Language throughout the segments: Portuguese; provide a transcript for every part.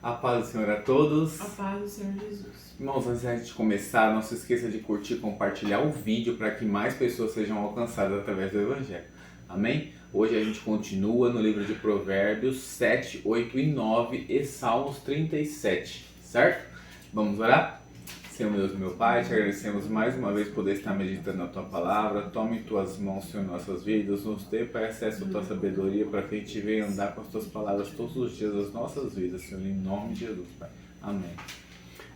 A paz do Senhor a todos. A paz do Senhor Jesus. Irmãos, antes de a gente começar, não se esqueça de curtir e compartilhar o vídeo para que mais pessoas sejam alcançadas através do Evangelho. Amém? Hoje a gente continua no livro de Provérbios 7, 8 e 9 e Salmos 37, certo? Vamos orar? Senhor Deus, meu Pai, te agradecemos mais uma vez por poder estar meditando na Tua Palavra. Tome em Tuas mãos, Senhor, nossas vidas. Nos dê, Pai, acesso à Tua sabedoria para que a gente venha andar com as Tuas palavras todos os dias das nossas vidas, Senhor, em nome de Jesus, Pai. Amém.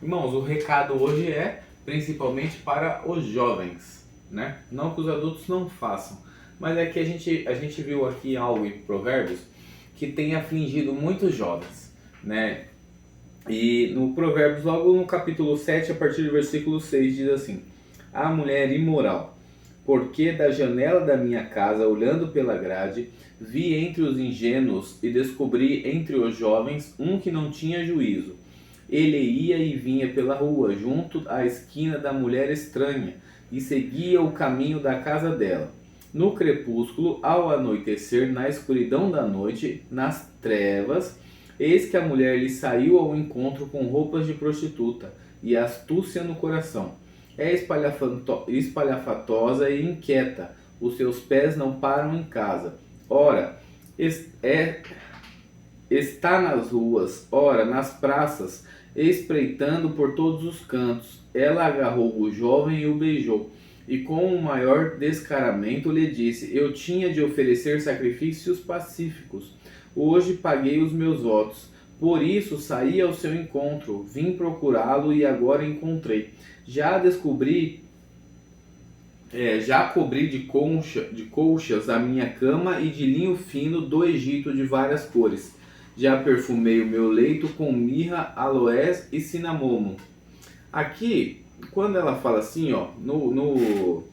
Irmãos, o recado hoje é principalmente para os jovens, né? Não que os adultos não façam, mas é que a gente viu aqui algo em Provérbios que tem afligido muitos jovens, né? E no Provérbios, logo no capítulo 7, a partir do versículo 6, diz assim: A mulher imoral, porque da janela da minha casa, olhando pela grade, vi entre os ingênuos e descobri entre os jovens um que não tinha juízo. Ele ia e vinha pela rua, junto à esquina da mulher estranha, e seguia o caminho da casa dela. No crepúsculo, ao anoitecer, na escuridão da noite, nas trevas, eis que a mulher lhe saiu ao encontro com roupas de prostituta e astúcia no coração. É espalhafatosa e inquieta, os seus pés não param em casa. Ora, está nas ruas, ora, nas praças, espreitando por todos os cantos. Ela agarrou o jovem e o beijou, e com o maior descaramento lhe disse: Eu tinha de oferecer sacrifícios pacíficos. Hoje paguei os meus votos. Por isso saí ao seu encontro, vim procurá-lo e agora encontrei. Já cobri de colchas a minha cama e de linho fino do Egito de várias cores. Já perfumei o meu leito com mirra, aloés e cinamomo. Aqui, quando ela fala assim, ó, no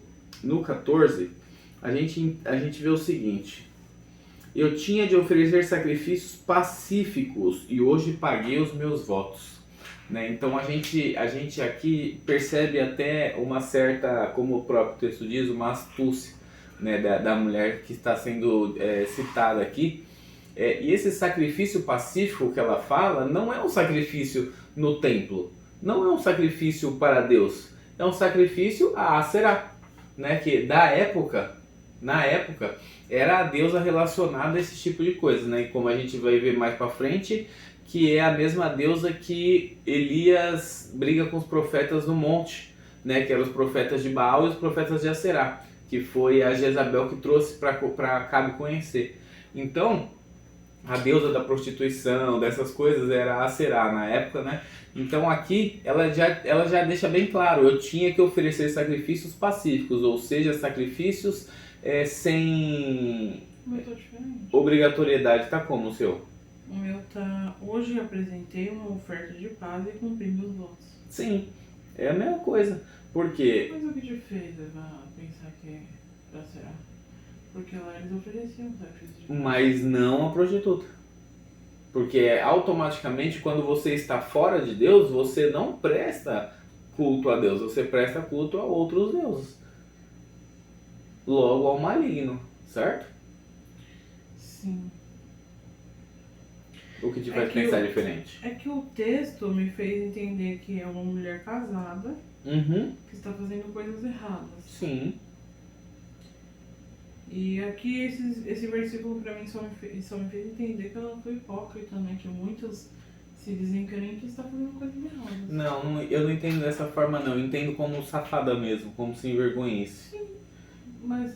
14, a gente vê o seguinte: Eu tinha de oferecer sacrifícios pacíficos e hoje paguei os meus votos. Né? Então a gente aqui percebe até uma certa, como o próprio texto diz, uma astúcia, né, da mulher que está sendo citada aqui. E esse sacrifício pacífico que ela fala não é um sacrifício no templo, não é um sacrifício para Deus, é um sacrifício a Aserá, né, que na época era a deusa relacionada a esse tipo de coisa, né? E como a gente vai ver mais para frente, que é a mesma deusa que Elias briga com os profetas no monte, né? Que eram os profetas de Baal e os profetas de Aserá, que foi a Jezabel que trouxe para Acabe conhecer. Então, a deusa da prostituição, dessas coisas, era a Aserá na época, né? Então aqui ela já deixa bem claro: eu tinha que oferecer sacrifícios pacíficos, ou seja, sacrifícios sem O meu tá diferente. obrigatoriedade. Tá como o seu? O meu tá... Hoje eu apresentei uma oferta de paz e cumpri meus votos. Sim, é a mesma coisa. Por quê? Mas o que te fez levar a pensar que pra será? Porque lá eles ofereciam sacrifício de paz. Mas não a prostituta. Porque automaticamente, quando você está fora de Deus, você não presta culto a Deus, você presta culto a outros deuses. Logo ao maligno, certo? Sim. O que te É faz que pensar diferente? É que o texto me fez entender que é uma mulher casada Uhum, que está fazendo coisas erradas. sim. E aqui esse versículo pra mim só me fez entender que ela foi hipócrita, né? Que muitos se dizem crentes e estão fazendo coisas erradas. Não, eu não entendo dessa forma não. Eu entendo como safada mesmo, como se envergonhice. Sim, mas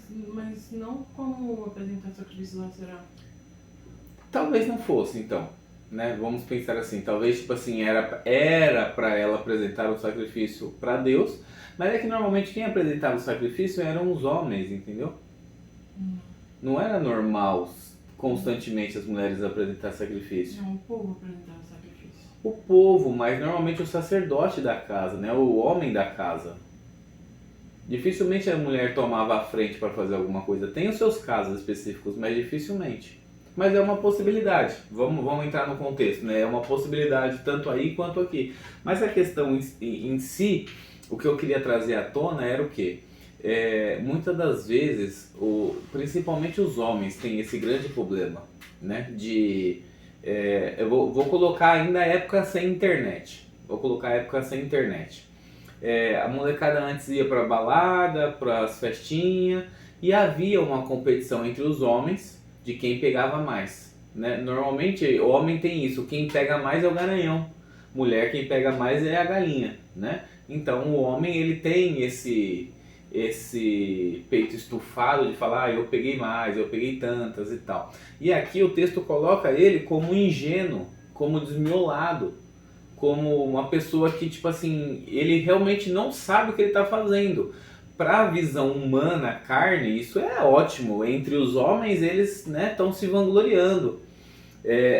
não como apresentar sacrifício lá, será? Talvez não fosse, então, né? Vamos pensar assim, talvez tipo assim, era para ela apresentar o sacrifício para Deus, mas é que normalmente quem apresentava o sacrifício eram os homens, entendeu? Não era normal constantemente as mulheres apresentar sacrifício. Não, o povo apresentava sacrifício. O povo, mas normalmente o sacerdote da casa, né? O homem da casa. Dificilmente a mulher tomava a frente para fazer alguma coisa. Tem os seus casos específicos, mas dificilmente. Mas é uma possibilidade. Vamos entrar no contexto, né? É uma possibilidade tanto aí quanto aqui. Mas a questão em si, o que eu queria trazer à tona era o quê? Muitas das vezes, principalmente os homens têm esse grande problema, né? De Eu vou colocar ainda a época sem internet. Vou colocar a época sem internet. A molecada antes ia pra balada, pras festinhas, e havia uma competição entre os homens de quem pegava mais, né? Normalmente o homem tem isso, quem pega mais é o garanhão, mulher quem pega mais é a galinha, né? Então o homem ele tem esse peito estufado de falar, eu peguei mais, eu peguei tantas e tal. E aqui o texto coloca ele como ingênuo, como desmiolado, como uma pessoa que, tipo assim, ele realmente não sabe o que ele está fazendo. Para a visão humana, carne, isso é ótimo. Entre os homens, eles estão se vangloriando.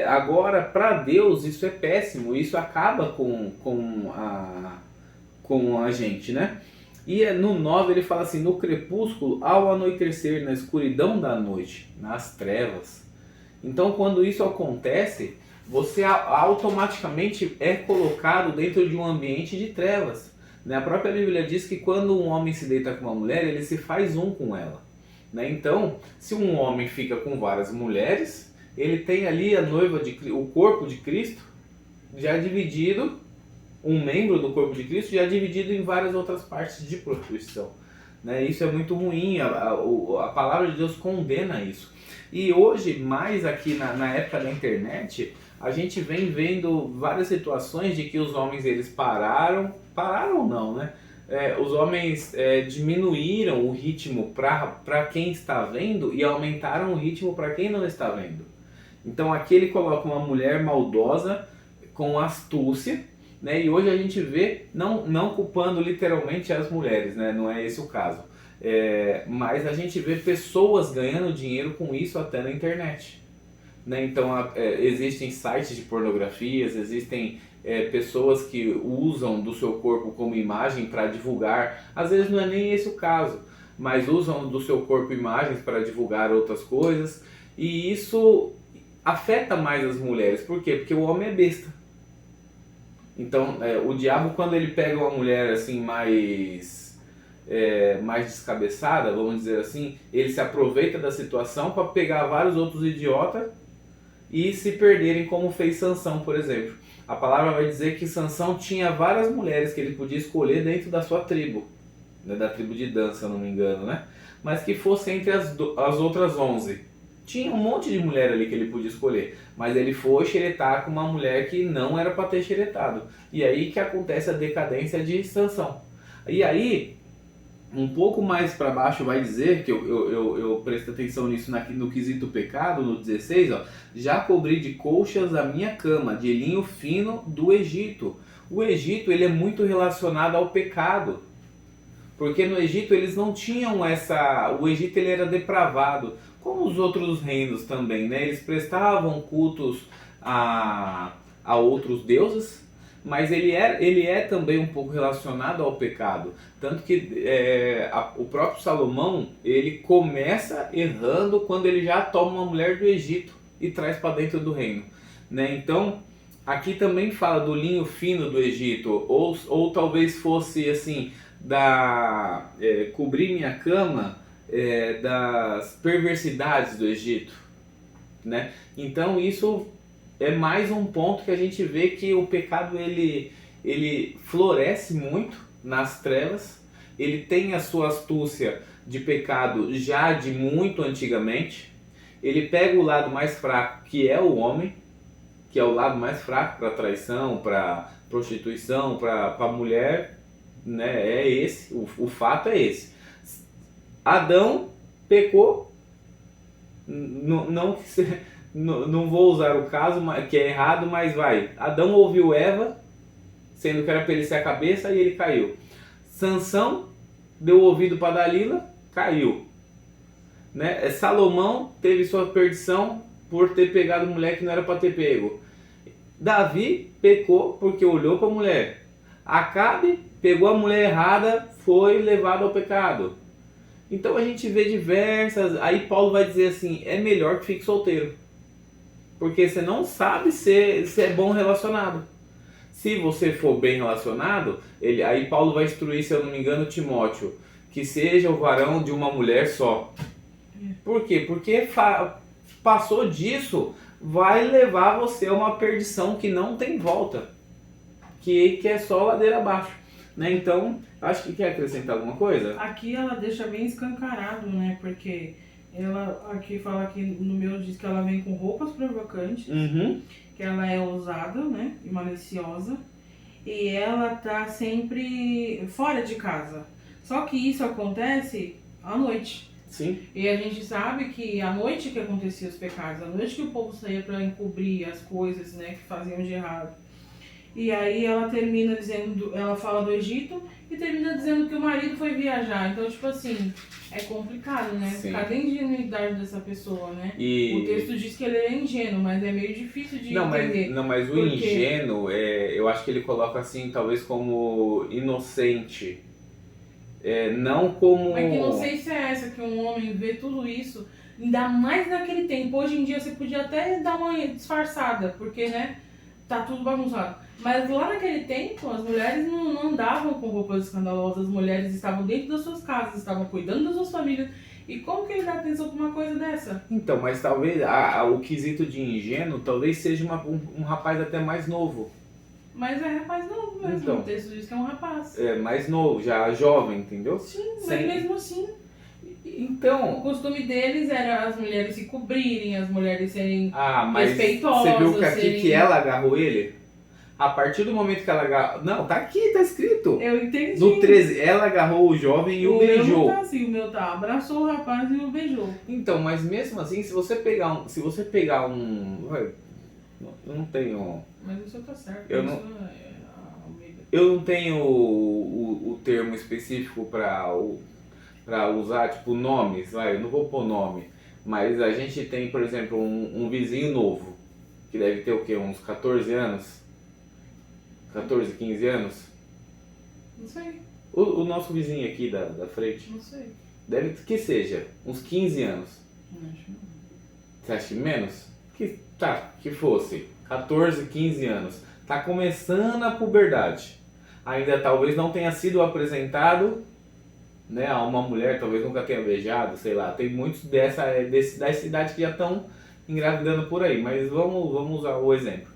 Agora, para Deus, isso é péssimo. Isso acaba com a gente, né? E no 9 ele fala assim, no crepúsculo, ao anoitecer, na escuridão da noite, nas trevas. Então, quando isso acontece, você automaticamente é colocado dentro de um ambiente de trevas. A própria Bíblia diz que quando um homem se deita com uma mulher, ele se faz um com ela. Então, se um homem fica com várias mulheres, ele tem ali a noiva o corpo de Cristo já dividido, um membro do corpo de Cristo já dividido em várias outras partes de prostituição. Isso é muito ruim, a palavra de Deus condena isso. E hoje, mais aqui na época da internet, a gente vem vendo várias situações de que os homens eles pararam não, né? Os homens diminuíram o ritmo para quem está vendo e aumentaram o ritmo para quem não está vendo. Então aqui ele coloca uma mulher maldosa com astúcia, né? E hoje a gente vê, não culpando literalmente as mulheres, né? Não é esse o caso. Mas a gente vê pessoas ganhando dinheiro com isso até na internet. Então existem sites de pornografias, existem pessoas que usam do seu corpo como imagem para divulgar, às vezes não é nem esse o caso, mas usam do seu corpo imagens para divulgar outras coisas, e isso afeta mais as mulheres. Por quê? Porque o homem é besta. Então o diabo, quando ele pega uma mulher assim mais descabeçada, vamos dizer assim, ele se aproveita da situação para pegar vários outros idiotas e se perderem, como fez Sansão, por exemplo. A palavra vai dizer que Sansão tinha várias mulheres que ele podia escolher dentro da sua tribo, né, da tribo de Dan, se eu não me engano, né? Mas que fosse entre as outras 11. Tinha um monte de mulher ali que ele podia escolher, mas ele foi xeretar com uma mulher que não era para ter xeretado. E aí que acontece a decadência de Sansão. E aí, um pouco mais para baixo vai dizer, que eu presto atenção nisso no quesito pecado, no 16, já cobri de colchas a minha cama, de linho fino do Egito. O Egito ele é muito relacionado ao pecado, porque no Egito eles não tinham o Egito ele era depravado, como os outros reinos também, né? Eles prestavam cultos a outros deuses, mas ele é também um pouco relacionado ao pecado. Tanto que o próprio Salomão, ele começa errando quando ele já toma uma mulher do Egito e traz para dentro do reino, né? Então, aqui também fala do linho fino do Egito, ou talvez fosse assim, cobrir minha cama das perversidades do Egito, né? Então isso é mais um ponto que a gente vê que o pecado ele floresce muito nas trevas, ele tem a sua astúcia de pecado já de muito antigamente, ele pega o lado mais fraco, que é o homem, que é o lado mais fraco para traição, para prostituição, para a mulher, né? O fato é esse. Adão pecou, não vou usar o caso que é errado, mas vai. Adão ouviu Eva, sendo que era para ele ser a cabeça, e ele caiu. Sansão deu ouvido para Dalila, caiu. Né? Salomão teve sua perdição por ter pegado mulher que não era para ter pego. Davi pecou porque olhou para a mulher. Acabe pegou a mulher errada, foi levado ao pecado. Então a gente vê diversas... Aí Paulo vai dizer assim, é melhor que fique solteiro. Porque você não sabe se é bom relacionado. Se você for bem relacionado, aí Paulo vai instruir, se eu não me engano, Timóteo, que seja o varão de uma mulher só. Por quê? Porque passou disso, vai levar você a uma perdição que não tem volta, que é só ladeira abaixo, né? Então, acho que quer acrescentar alguma coisa? Aqui ela deixa bem escancarado, né? Porque ela aqui fala que no meu diz que ela vem com roupas provocantes, Uhum. que ela é ousada, né? E maliciosa. E ela tá sempre fora de casa. Só que isso acontece à noite. Sim. E a gente sabe que à noite que acontecia os pecados, à noite que o povo saía para encobrir as coisas, né, que faziam de errado. E aí ela termina dizendo, ela fala do Egito e termina dizendo que o marido foi viajar. Então, tipo assim, é complicado, né? Sim. Cadê a ingenuidade dessa pessoa, né? E... O texto diz que ele é ingênuo, mas é meio difícil de entender. Mas o Porque... ingênuo, eu acho que ele coloca assim, talvez como inocente. Não como... Mas que inocência é essa que um homem vê tudo isso, ainda mais naquele tempo. Hoje em dia você podia até dar uma disfarçada, porque, né, tá tudo bagunçado. Mas lá naquele tempo, as mulheres não andavam com roupas escandalosas, as mulheres estavam dentro das suas casas, estavam cuidando das suas famílias. E como que ele dá atenção pra uma coisa dessa? Então, mas talvez o quesito de ingênuo talvez seja um rapaz até mais novo. Mas é rapaz novo mesmo, Então, o texto diz que é um rapaz. Mais novo, já jovem, entendeu? Sim, mas Sem... mesmo assim. Então... O costume deles era as mulheres se cobrirem, as mulheres serem mas respeitosas. você viu que aqui serem... que ela agarrou ele? A partir do momento que ela agarrou... Não, tá aqui, tá escrito. Eu entendi. No 13, ela agarrou o jovem e o beijou. Meu não tá assim, o meu tá. Abraçou o rapaz e o beijou. Então, mas mesmo assim, se você pegar um... Eu não tenho... Mas isso tá certo. Eu não tenho o termo específico pra usar, tipo, nomes, eu não vou pôr nome. Mas a gente tem, por exemplo, um vizinho novo, que deve ter o quê? Uns 14 anos? 14, 15 anos? Não sei. O nosso vizinho aqui da frente. Não sei. Deve que seja, uns 15 anos. Não acho não. Você acha que menos? Que fosse. 14, 15 anos. Tá começando a puberdade. Ainda talvez não tenha sido apresentado, né, a uma mulher, talvez nunca tenha beijado, sei lá. Tem muitos dessa idade que já estão engravidando por aí. Mas vamos usar o exemplo.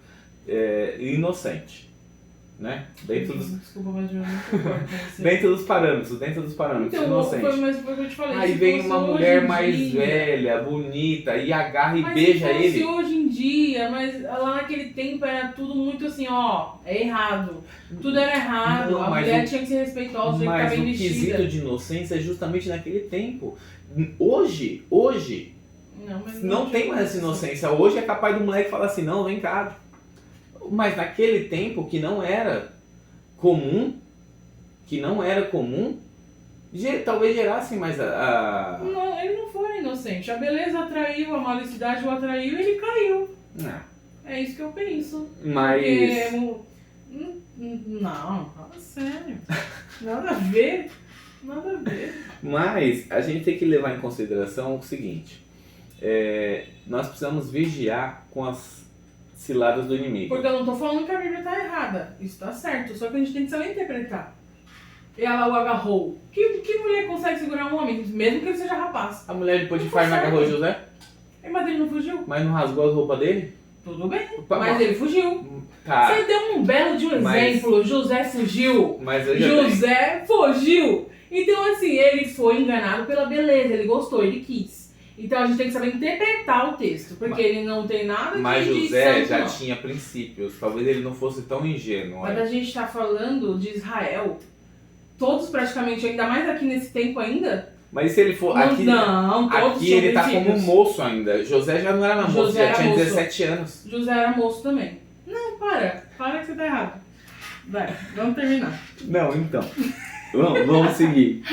Inocente. Né? Desculpa, mas eu não concordo com você. Dentro dos parâmetros, então, inocente. Mas foi o que eu te falei. Aí vem uma mulher mais velha, bonita, e agarra e beija ele. Mas se fosse hoje em dia, mas lá naquele tempo era tudo muito assim, ó, é errado. Tudo era errado, Não, a mulher tinha que ser respeitosa, tinha que estar bem vestida. Mas o quesito de inocência é justamente naquele tempo. Hoje, não tem mais essa inocência. Hoje é capaz do moleque falar assim, não, vem cá. Mas naquele tempo que não era comum, talvez gerasse mais Não, ele não foi inocente. A beleza atraiu, a malicidade o atraiu e ele caiu. Não. É isso que eu penso. Mas... Não, fala sério. Nada a ver. Nada a ver. Mas a gente tem que levar em consideração o seguinte. Nós precisamos vigiar com as ciladas do inimigo. Porque eu não tô falando que a Bíblia tá errada. Isso tá certo. Só que a gente tem que saber interpretar. E ela o agarrou. Que mulher consegue segurar um homem, mesmo que ele seja rapaz? A mulher de Potifar não agarrou José? Mas ele não fugiu? Mas não rasgou as roupas dele? Tudo bem, mas ele fugiu. Tá. Você deu um belo de um exemplo. José fugiu. José fugiu. Então assim, ele foi enganado pela beleza. Ele gostou, ele quis. Então a gente tem que saber interpretar o texto, porque ele não tem nada de Mas José já não. tinha princípios, talvez ele não fosse tão ingênuo. Mas a gente tá falando de Israel, todos praticamente, ainda mais aqui nesse tempo ainda. Mas se ele for aqui, todos aqui ele tá como moço ainda. José já não era moço, já tinha 17 anos. José era moço também. Não, para que você tá errado. Vai, vamos terminar. Não, então. Vamos seguir.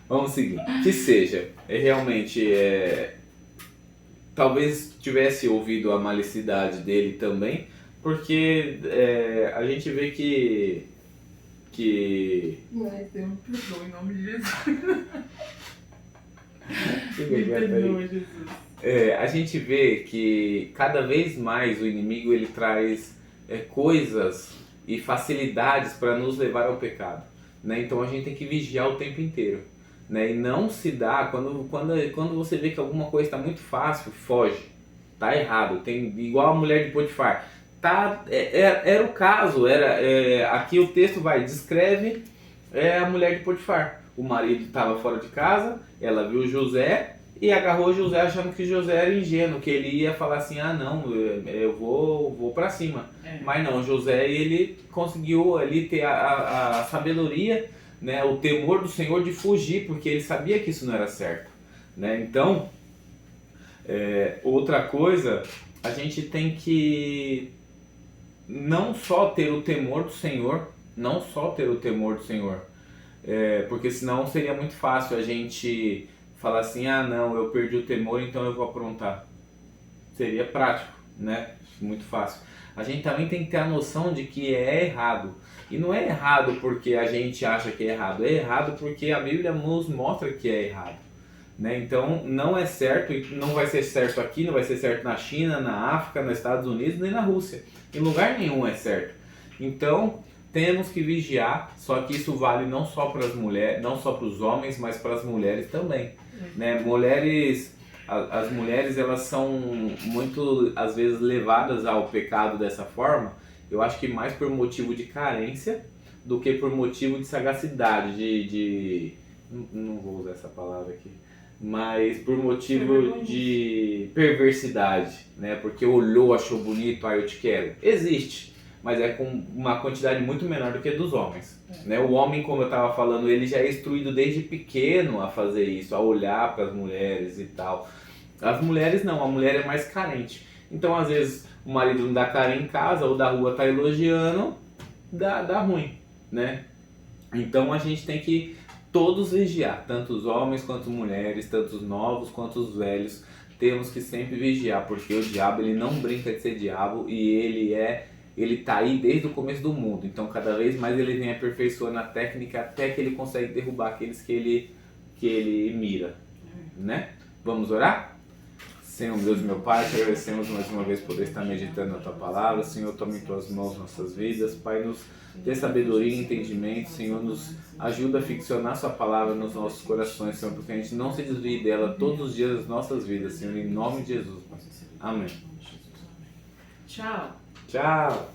Vamos seguir. Que seja, realmente, talvez tivesse ouvido a malicidade dele também, porque a gente vê que... Ai, Deus, me perdoe em nome de Jesus. Me perdoe, Jesus. A gente vê que cada vez mais o inimigo ele traz coisas e facilidades para nos levar ao pecado, né? Então a gente tem que vigiar o tempo inteiro. Né? E não se dá, quando você vê que alguma coisa está muito fácil, foge. tá errado. Tem igual a mulher de Potifar. Tá, era o caso, aqui o texto descreve a mulher de Potifar. O marido estava fora de casa, ela viu José e agarrou José achando que José era ingênuo, que ele ia falar assim, ah não, eu vou para cima. Mas não, José ele conseguiu ali ter a sabedoria, né, o temor do Senhor de fugir, porque ele sabia que isso não era certo. Né? Então, outra coisa, a gente tem que não só ter o temor do Senhor, porque senão seria muito fácil a gente falar assim, ah não, eu perdi o temor, então eu vou aprontar. Seria prático, né? Muito fácil. A gente também tem que ter a noção de que é errado. E não é errado porque a gente acha que é errado porque a Bíblia nos mostra que é errado. Né? Então não é certo, e não vai ser certo aqui, não vai ser certo na China, na África, nos Estados Unidos, nem na Rússia. Em lugar nenhum é certo. Então temos que vigiar, só que isso vale não só para as mulheres, não só para os homens, mas para as mulheres também. Né? As mulheres elas são muito às vezes levadas ao pecado dessa forma. Eu acho que mais por motivo de carência do que por motivo de sagacidade, não vou usar essa palavra aqui, mas por motivo de perversidade, né? Porque olhou, achou bonito, eu te quero. Existe, mas é com uma quantidade muito menor do que a dos homens. Né? O homem, como eu estava falando, ele já é instruído desde pequeno a fazer isso, a olhar para as mulheres e tal. As mulheres não, a mulher é mais carente. Então, às vezes, o marido não dá cara em casa, ou da rua tá elogiando, dá ruim, né? Então, a gente tem que todos vigiar, tanto os homens quanto mulheres, tanto os novos quanto os velhos. Temos que sempre vigiar, porque o diabo ele não brinca de ser diabo e ele tá aí desde o começo do mundo. Então, cada vez mais ele vem aperfeiçoando a técnica até que ele consegue derrubar aqueles que ele mira, né? Vamos orar? Senhor, Deus meu Pai, te agradecemos mais uma vez por poder estar meditando na Tua Palavra. Senhor, tome em Tuas mãos nossas vidas. Pai, nos dê sabedoria e entendimento. Senhor, nos ajuda a ficcionar Sua Palavra nos nossos corações, Senhor, porque a gente não se desvie dela todos os dias das nossas vidas, Senhor, em nome de Jesus. Amém. Tchau. Tchau.